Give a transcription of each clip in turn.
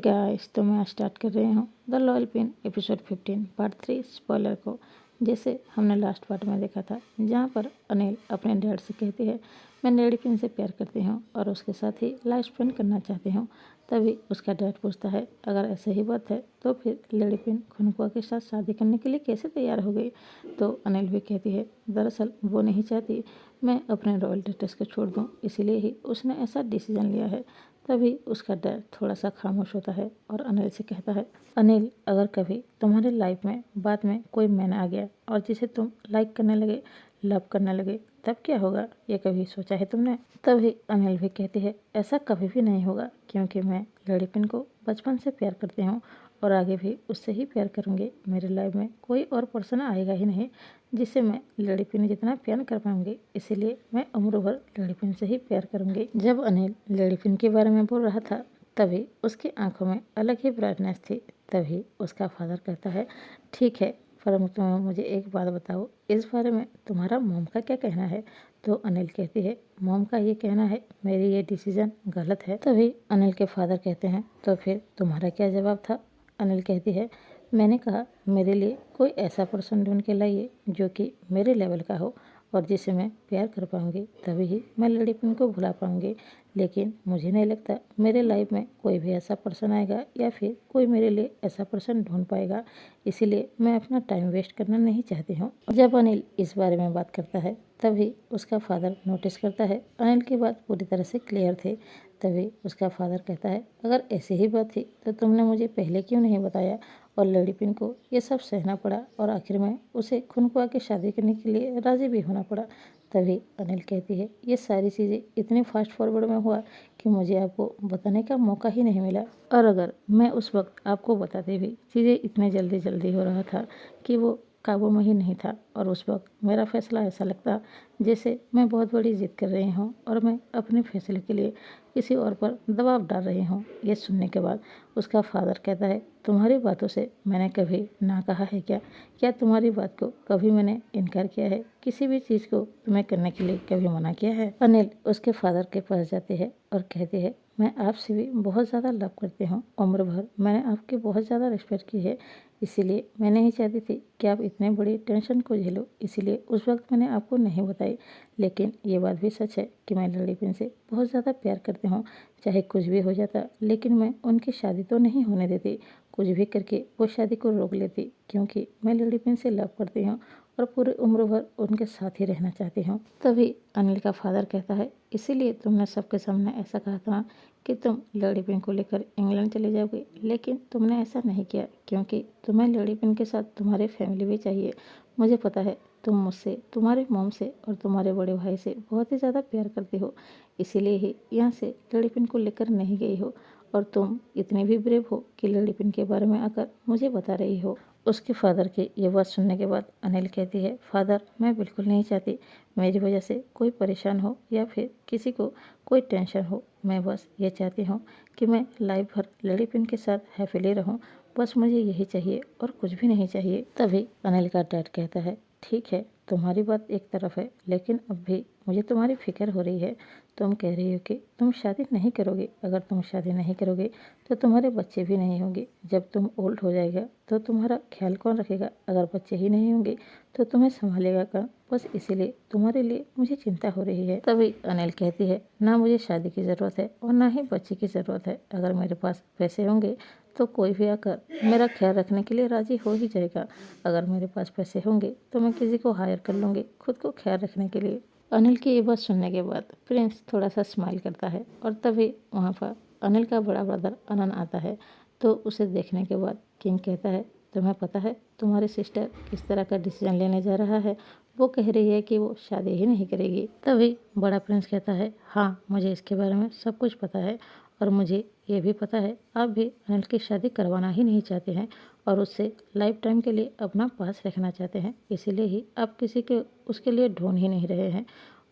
Guys, तो मैं start कर रही हूँ the loyal pin episode 15 part 3 spoiler को। जैसे हमने लास्ट पार्ट में देखा था, जहाँ पर अनिल अपने डैड से कहती है मैं लेडी पिन से प्यार करती हूँ और उसके साथ ही लाइफ स्पेंड करना चाहती हूँ। तभी उसका डैड पूछता है अगर ऐसे ही बात है तो फिर लेडी पिन खुनकुआ के साथ शादी करने के लिए कैसे तैयार हो गई। तो अनिल भी कहती है दरअसल वो नहीं चाहती मैं अपने रॉयल स्टेटस को छोड़ दूँ, इसीलिए ही उसने ऐसा डिसीजन लिया है। तभी उसका डर थोड़ा सा खामोश होता है और अनिल से कहता है अनिल, अगर कभी तुम्हारी लाइफ में बाद में कोई मैन आ गया और जिसे तुम लाइक करने लगे, लव करने लगे, तब क्या होगा, ये कभी सोचा है तुमने। तभी अनिल भी कहती है ऐसा कभी भी नहीं होगा क्योंकि मैं लेडी पिन को बचपन से प्यार करती हूँ और आगे भी उससे ही प्यार करूँगी। मेरी लाइफ में कोई और पर्सन आएगा ही नहीं जिससे मैं लेडी पिन जितना प्यार कर पाऊंगी, इसीलिए मैं उम्र भर लेडी पिन से ही प्यार करूंगी। जब अनिल लेडी पिन के बारे में बोल रहा था तभी उसकी आंखों में अलग ही ब्राइटनेस थी। तभी उसका फादर कहता है ठीक है, पर तुम मुझे एक बात बताओ, इस बारे में तुम्हारा मॉम का क्या कहना है। तो अनिल कहती है मॉम का ये कहना है मेरी ये डिसीजन गलत है। तभी अनिल के फादर कहते हैं तो फिर तुम्हारा क्या जवाब था। अनिल कहती है मैंने कहा मेरे लिए कोई ऐसा पर्सन ढूंढ के लाइए जो कि मेरे लेवल का हो और जिसे मैं प्यार कर पाऊंगी, तभी ही मैं लड़ीपन को भुला पाऊंगी। लेकिन मुझे नहीं लगता मेरे लाइफ में कोई भी ऐसा पर्सन आएगा या फिर कोई मेरे लिए ऐसा पर्सन ढूंढ पाएगा, इसीलिए मैं अपना टाइम वेस्ट करना नहीं चाहती हूँ। जब अनिल इस बारे में बात करता है तभी उसका फादर नोटिस करता है अनिल की बात पूरी तरह से क्लियर थी। तभी उसका फादर कहता है अगर ऐसी ही बात थी तो तुमने मुझे पहले क्यों नहीं बताया और लेडी पिन को ये सब सहना पड़ा और आखिर में उसे खुनकुआ के शादी करने के लिए राजी भी होना पड़ा। तभी अनिल कहती है ये सारी चीज़ें इतनी फास्ट फॉरवर्ड में हुआ कि मुझे आपको बताने का मौका ही नहीं मिला, और अगर मैं उस वक्त आपको बताते भी चीज़ें इतने जल्दी जल्दी हो रहा था कि वो काबू में ही नहीं था और उस वक्त मेरा फैसला ऐसा लगता जैसे मैं बहुत बड़ी जिद कर रही हूँ और मैं अपने फैसले के लिए किसी और पर दबाव डाल रही हूँ। ये सुनने के बाद उसका फादर कहता है तुम्हारी बातों से मैंने कभी ना कहा है क्या तुम्हारी बात को कभी मैंने इनकार किया है, किसी भी चीज़ को तुम्हें करने के लिए कभी मना किया है। अनिल उसके फादर के पास जाते हैं और कहते हैं मैं आपसे भी बहुत ज़्यादा लव करती हूँ, उम्र भर मैंने आपकी बहुत ज़्यादा रिस्पेक्ट की है, इसीलिए मैं नहीं चाहती थी कि आप इतने बड़ी टेंशन को झेलो, इसीलिए उस वक्त मैंने आपको नहीं बताई। लेकिन ये बात भी सच है कि मैं लड़ी पिन से बहुत ज़्यादा प्यार करती हूँ, चाहे कुछ भी हो जाता लेकिन मैं उनकी शादी तो नहीं होने देती, कुछ भी करके वो शादी को रोक लेती क्योंकि मैं लड़ी पिन से लव करती हूँ और पूरी उम्र भर उनके साथ ही रहना चाहती हूँ। तभी अनिल का फादर कहता है इसीलिए तुमने सबके सामने ऐसा कहा था कि तुम लेडी पिन को लेकर इंग्लैंड चले जाओगे, लेकिन तुमने ऐसा नहीं किया क्योंकि तुम्हें लेडी पिन के साथ तुम्हारी फैमिली भी चाहिए। मुझे पता है तुम मुझसे, तुम्हारे मॉम से और तुम्हारे बड़े भाई से बहुत ही ज़्यादा प्यार करती हो, इसीलिए ही यहाँ से लेडी पिन को लेकर नहीं गई हो और तुम इतनी भी ब्रेव हो कि लेडी पिन के बारे में आकर मुझे बता रही हो। उसके फादर की ये बात सुनने के बाद अनिल कहती है फादर मैं बिल्कुल नहीं चाहती मेरी वजह से कोई परेशान हो या फिर किसी को कोई टेंशन हो, मैं बस ये चाहती हूँ कि मैं लाइफ भर लेडी पिन के साथ हैप्पीली रहूँ, बस मुझे यही चाहिए और कुछ भी नहीं चाहिए। तभी अनिल का डैड कहता है ठीक है तुम्हारी बात एक तरफ है लेकिन अब भी मुझे तुम्हारी फिक्र हो रही है। तुम कह रही हो कि तुम शादी नहीं करोगे, अगर तुम शादी नहीं करोगे तो तुम्हारे बच्चे भी नहीं होंगे, जब तुम ओल्ड हो जाएगा तो तुम्हारा ख्याल कौन रखेगा, अगर बच्चे ही नहीं होंगे तो तुम्हें संभालेगा कौन, बस इसीलिए तुम्हारे लिए मुझे चिंता हो रही है। तभी अनिल कहती है ना मुझे शादी की ज़रूरत है और ना ही बच्चे की ज़रूरत है, अगर मेरे पास पैसे होंगे तो कोई भी आकर मेरा ख्याल रखने के लिए राज़ी हो ही जाएगा, अगर मेरे पास पैसे होंगे तो मैं किसी को हायर कर लूँगी खुद को ख्याल रखने के लिए। अनिल की ये बात सुनने के बाद प्रिंस थोड़ा सा स्माइल करता है और तभी वहाँ पर अनिल का बड़ा ब्रदर अनन आता है। तो उसे देखने के बाद किंग कहता है तुम्हें पता है तुम्हारी सिस्टर किस तरह का डिसीजन लेने जा रहा है, वो कह रही है कि वो शादी ही नहीं करेगी। तभी बड़ा प्रिंस कहता है हाँ मुझे इसके बारे में सब कुछ पता है और मुझे ये भी पता है आप भी अनिल की शादी करवाना ही नहीं चाहते हैं और उससे लाइफ टाइम के लिए अपना पास रखना चाहते हैं, इसीलिए ही आप किसी के उसके लिए ढूंढ ही नहीं रहे हैं।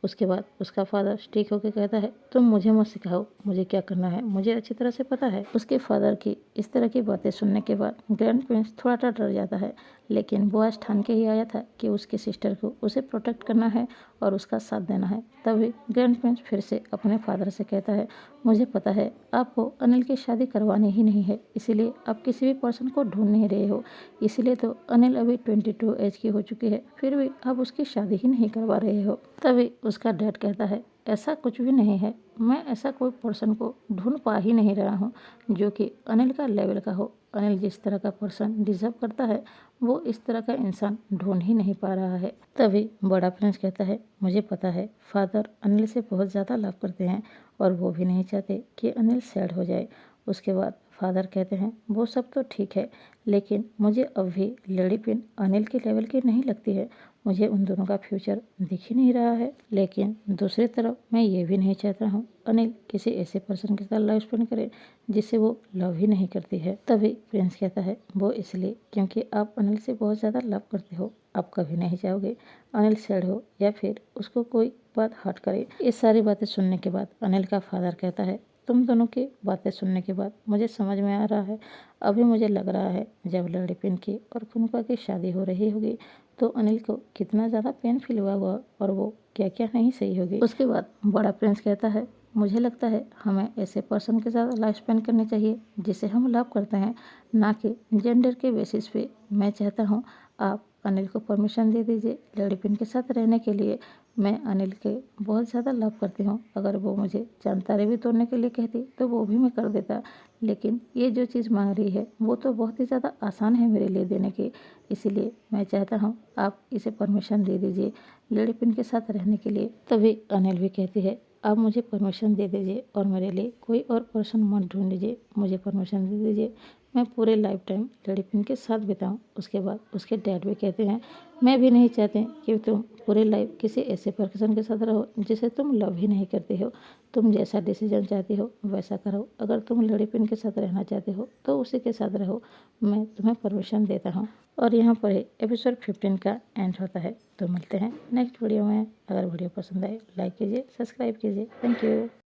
उसके बाद उसका फादर स्टिक होकर कहता है तुम मुझे मत सिखाओ मुझे क्या करना है, मुझे अच्छी तरह से पता है। उसके फादर की इस तरह की बातें सुनने के बाद ग्रैंड प्रिंस थोड़ा सा डर जाता है, लेकिन वो आज ठान के ही आया था कि उसकी सिस्टर को उसे प्रोटेक्ट करना है और उसका साथ देना है। तभी ग्रैंड प्रिंस फिर से अपने फादर से कहता है, मुझे पता है आपको अनिल की शादी करवानी ही नहीं है, इसीलिए आप किसी भी पर्सन को ढूंढ नहीं रहे हो। इसीलिए तो अनिल अभी 22 एज की हो चुकी है, फिर भी आप उसकी शादी ही नहीं करवा रहे हो। तभी उसका डैड कहता है, ऐसा कुछ भी नहीं है, मैं ऐसा कोई पर्सन को ढूंढ पा ही नहीं रहा हूँ जो कि अनिल का लेवल का हो। अनिल जिस तरह का पर्सन डिजर्व करता है वो इस तरह का इंसान ढूंढ ही नहीं पा रहा है। तभी बड़ा प्रिंस कहता है, मुझे पता है फादर अनिल से बहुत ज़्यादा लव करते हैं और वो भी नहीं चाहते कि अनिल सैड हो जाए। उसके बाद फादर कहते हैं, वो सब तो ठीक है, लेकिन मुझे अब भी लेडी पिन अनिल के लेवल की नहीं लगती है। मुझे उन दोनों का फ्यूचर दिख ही नहीं रहा है। लेकिन दूसरी तरफ मैं ये भी नहीं चाहता हूँ अनिल किसी ऐसे पर्सन के साथ लाइफ स्पेंड करे जिससे वो लव ही नहीं करती है। तभी प्रिंस कहता है, वो इसलिए क्योंकि आप अनिल से बहुत ज़्यादा लव करते हो। आप कभी नहीं चाहोगे अनिल सैड हो या फिर उसको कोई बात हर्ट करे। ये सारी बातें सुनने के बाद अनिल का फादर कहता है, तुम दोनों की बातें सुनने के बाद मुझे समझ में आ रहा है। अभी मुझे लग रहा है जब लड़ी पिन की और कुनुका की शादी हो रही होगी तो अनिल को कितना ज़्यादा पेन फील हुआ होगा और वो क्या क्या नहीं सही होगी। उसके बाद बड़ा प्रिंस कहता है, मुझे लगता है हमें ऐसे पर्सन के साथ लाइफ स्पेंड करनी चाहिए जिसे हम लव करते हैं, ना कि जेंडर के बेसिस पे। मैं चाहता हूँ आप अनिल को परमिशन दे दीजिए लड़ी पिन के साथ रहने के लिए। मैं अनिल के बहुत ज़्यादा लव करती हूँ। अगर वो मुझे चांद भी तोड़ने के लिए कहती तो वो भी मैं कर देता, लेकिन ये जो चीज़ मांग रही है वो तो बहुत ही ज़्यादा आसान है मेरे लिए देने की। इसीलिए मैं चाहता हूँ आप इसे परमिशन दे दीजिए लेडी पिन के साथ रहने के लिए। तभी अनिल भी कहती है, आप मुझे परमिशन दे दीजिए और मेरे लिए कोई और पर्सन मत ढूंढ लीजिए, मुझे परमिशन दे दीजिए, मैं पूरे लाइफ टाइम लड़ी पिन के साथ बिताऊं। उसके बाद उसके डैड भी कहते हैं, मैं भी नहीं चाहते कि तुम पूरे लाइफ किसी ऐसे पर्सन के साथ रहो जिसे तुम लव ही नहीं करते हो। तुम जैसा डिसीजन चाहती हो वैसा करो। अगर तुम लड़ी पिन के साथ रहना चाहते हो तो उसी के साथ रहो, मैं तुम्हें परमिशन देता हूँ। और यहाँ पर ही एपिसोड 15 का एंड होता है। तो मिलते हैं नेक्स्ट वीडियो में। अगर वीडियो पसंद आए लाइक कीजिए, सब्सक्राइब कीजिए। Thank you.